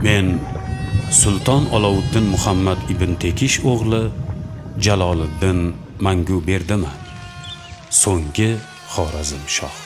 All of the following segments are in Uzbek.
Men Sulton Olovuddin Muhammad ibn Tekish o'g'li Jaloliddin Manguberdiman. So'nggi Xorazmshoh.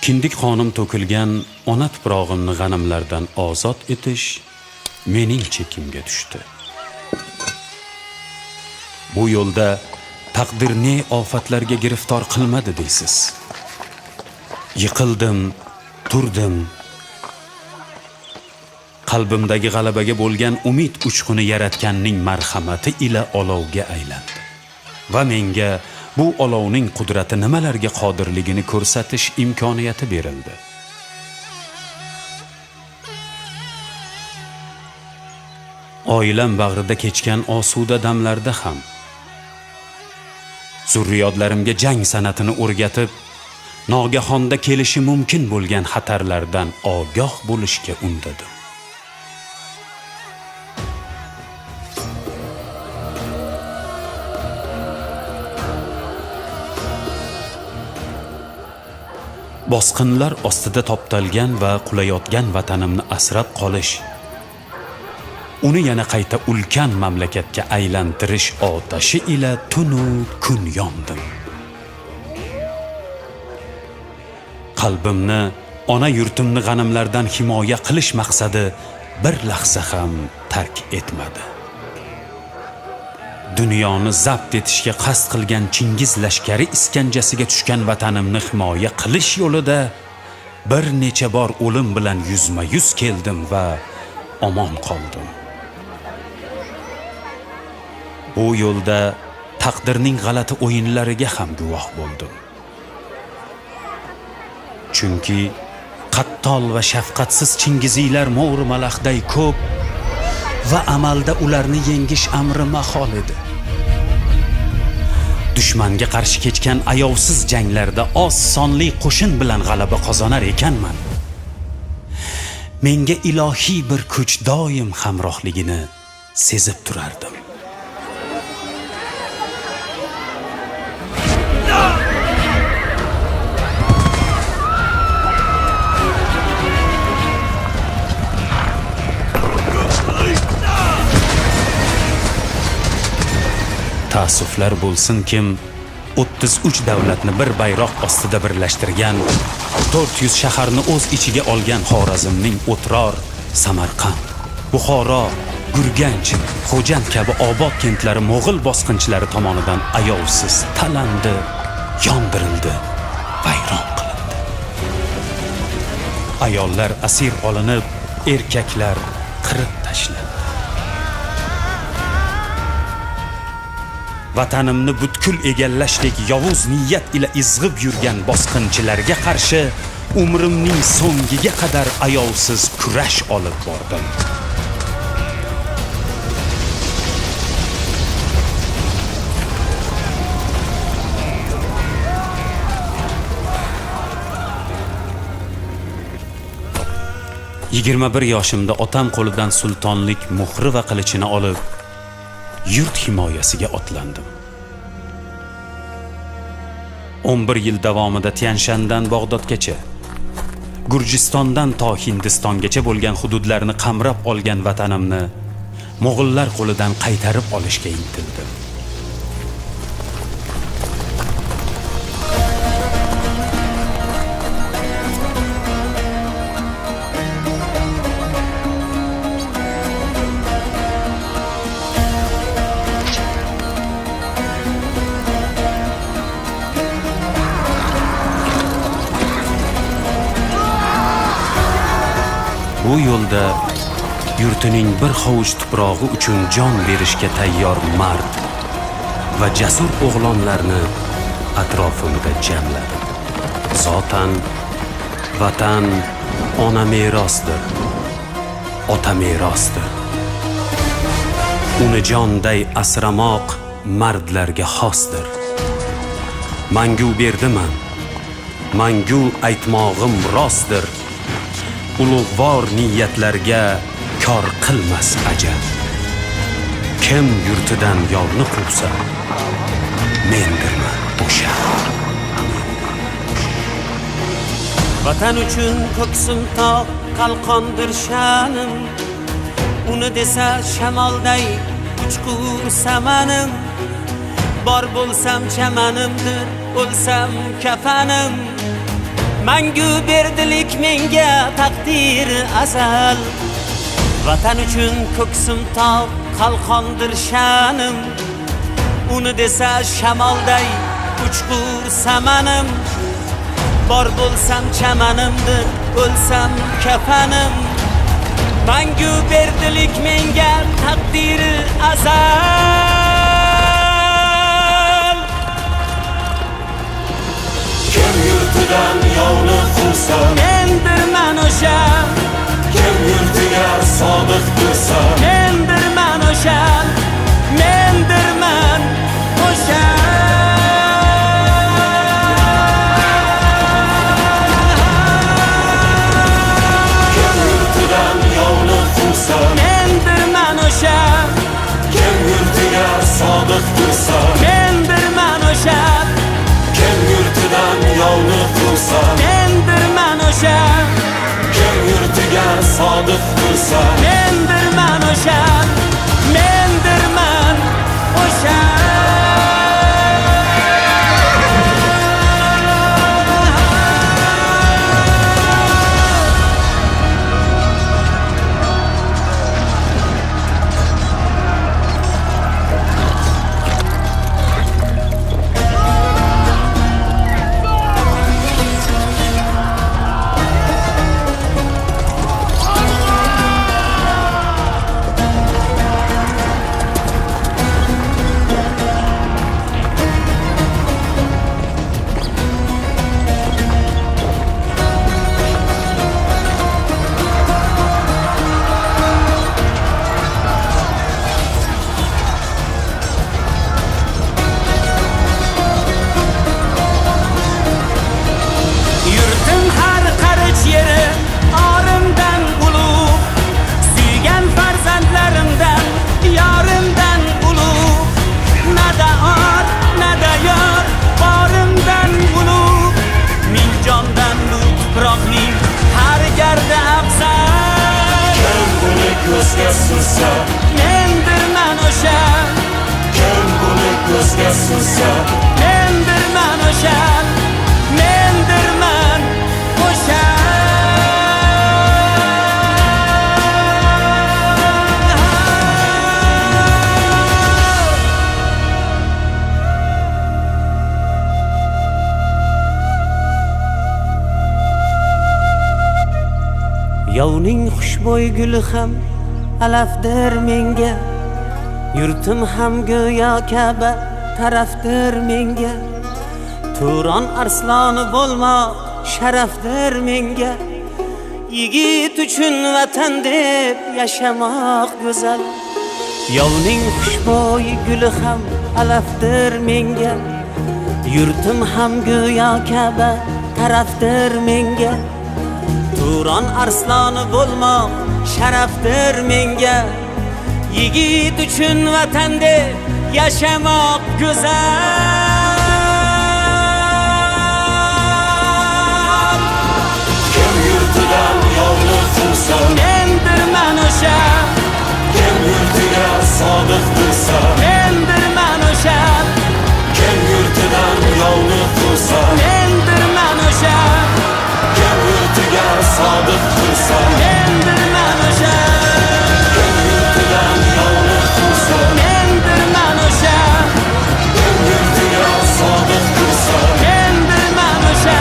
Kindik qonim to'kilgan ona tuprog'imni g'animlardan ozod etish mening chekimga tushdi. Bu yo'lda taqdir ne ofatlarga giriftor qilmadi deysiz. Yiqildim, turdim. Qalbimdagi g'alabaga bo'lgan umid uchquni yaratganning marhamati ila olovga aylandi. Va menga bu olovning qudrati nimalarga qodirligini ko'rsatish imkoniyati berildi. Oilam bag'rida kechgan osuda damlarda ham zurriyodlarimga jang san'atini o'rgatib, nogahonda kelishi mumkin bo'lgan xatarlardan ogoh bo'lishga undadim. Bosqinlar ostida toptalgan va qulayotgan vatanimni asrab qolish, uni yana qayta ulkan mamlakatga aylantirish otashi ila tunu kun yondim. Qalbimni, ona yurtimni g'animlardan himoya qilish maqsadi bir lahza ham tark etmadi. Dunyoni zabt etishga qasd qilgan Chingiz lashkari iskanjasiga tushgan vatanimni himoya qilish yo'lida bir necha bor o'lim bilan yuzma-yuz keldim va omon qoldim. Bu yo'lda taqdirning g'alati o'yinlariga ham guvoh bo'ldim. Chunki qattol va shafqatsiz Chingiziylar mo'ri malaxday ko'p va amalda ularni yengish amri mahol edi. Dushmanga qarshi kechgan ayovsiz janglarda oz sonli qo'shin bilan g'alaba qozonar ekanman. Menga ilohiy bir kuch doim hamrohligini sezib turardim. Ta'suflar bo'lsin kim 33 davlatni bir bayroq ostida birlashtirgan, 400 shaharni o'z ichiga olgan Xorazmning O'tror, Samarqand, Buxoro, Gurganch, Xo'jand kabi obod kentlari Mo'g'ul bosqinchilari tomonidan ayovsiz talandi, yondirildi, vayron qilindi. Ayollar asir olinib, erkaklar qirib tashlandi. Vatanimni butkul egallashdek yovuz niyat ila izg'ib yurgan bosqinchilarga qarshi umrimning so'ngiga qadar ayovsiz kurash olib bordim. Yigirma 21 yoshimda otam qo'lidan sultonlik muhri va qilichini olib yurt himoyasiga otlandim. 11 yil davomida Tianshandan Bag'dodgacha, Gurjistondan to Hindistongacha bo'lgan hududlarni qamrab olgan vatanimni Mo'g'ullar qo'lidan qaytarib olishga intildim. Bu yo'lda yurtining bir hovuch tuprog'i uchun jon berishga tayyor mard va jasur o'g'lonlarni atrofimga jamladim. Zotan vatan ona merosdir, ota merosdir. Uni jonday asramoq mardlarga xosdir. Manguberdiman, mangu aytmog'im rostdir. Ulug'vor niyatlarga kor qilmas ajal. Kim yurtidan yovni quvsa, mendirman o'sha. Vatan uchun ko'ksim tog' qalqondir sha'nim, uni desa shamolday uchqur samanim. Bor bo'lsam chamanimdir, o'lsam kafanim. Mangu berdilik menga taqdir azal. Vatan uchun ko'ksim tog' qalqondir sha'nim, uni desa shamolday uchqur samanim. Bor bo'lsam chamanimdir, o'lsam kafanim. Mangu berdilik menga taqdir azal. Kim yurtidan yovni quvsa, Mendirman o'sha, kim yurtiga sodiq tursa, mendirman o'sha, mendirman o'sha. kim yurtidan yovni quvsa, Mendirman o'sha, kim yurtiga sodiq tursa, mendirman o'sha, kim yurtidan yovni quvsa, mendirman o'sha, kim yurtiga sodiq tursa, mendirman o'sha, mendirman o'sha. Yurtim har qarich yeri orimdan ulug', suygan farzandlarimdan yorimdan ulug'. Nada or, nada yor, borimdan ulug'. Ming jondan bu tuproqning har gardi afzal. kim buni ko'zga sursa, Mendirman o'sha, kim buni ko'zga sursa, mendirman o'sha, mendirman o'sha. Yovning xushbo'y guli ham alafdir menga, yurtim ham go'yo Ka'ba tarafdir menga. Turon arsloni bo'lmoq sharafdir menga. Yigit uchun vatan deb yashamoq go'zal. Yovning xushbo'y guli ham alafdir menga, yurtim ham go'yo Ka'ba tarafdir menga. Turon arsloni bo'lmoq sharafdir menga. Yigit uchun vatan deb yashamoq go'zal. kim yurtidan yovni quvsa, Mendirman o'sha, kim yurtiga sodiq tursa, mendirman o'sha, kim yurtidan yovni quvsa, mendirman o'sha, kim yurtiga sodiq tursa, mendirman o'sha, kim yurtidan yovni quvsa, mendirman o'sha, kim yurtiga sodiq tursa, mendirman o'sha,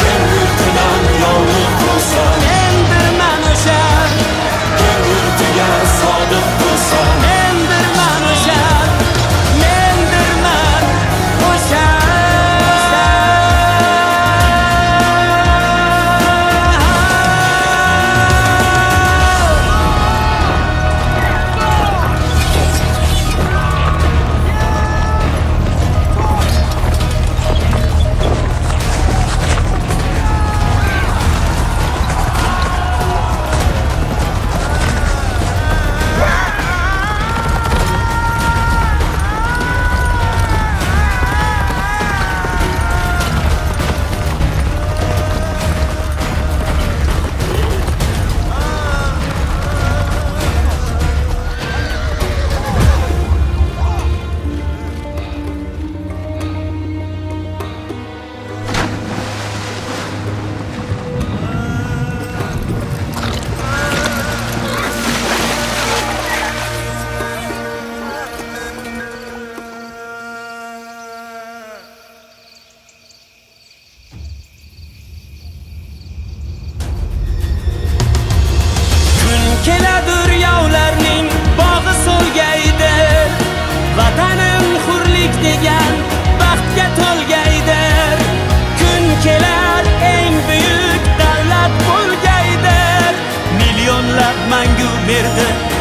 kim yurtidan yovni quvsa, mendirman keladur yovlarning bog'i so'lgaydir. Vatanim hurlik degan baxtga to'lgaydir. Kun kelar eng buyuk davlat bo'lgaydir. Millionlab mangu berdi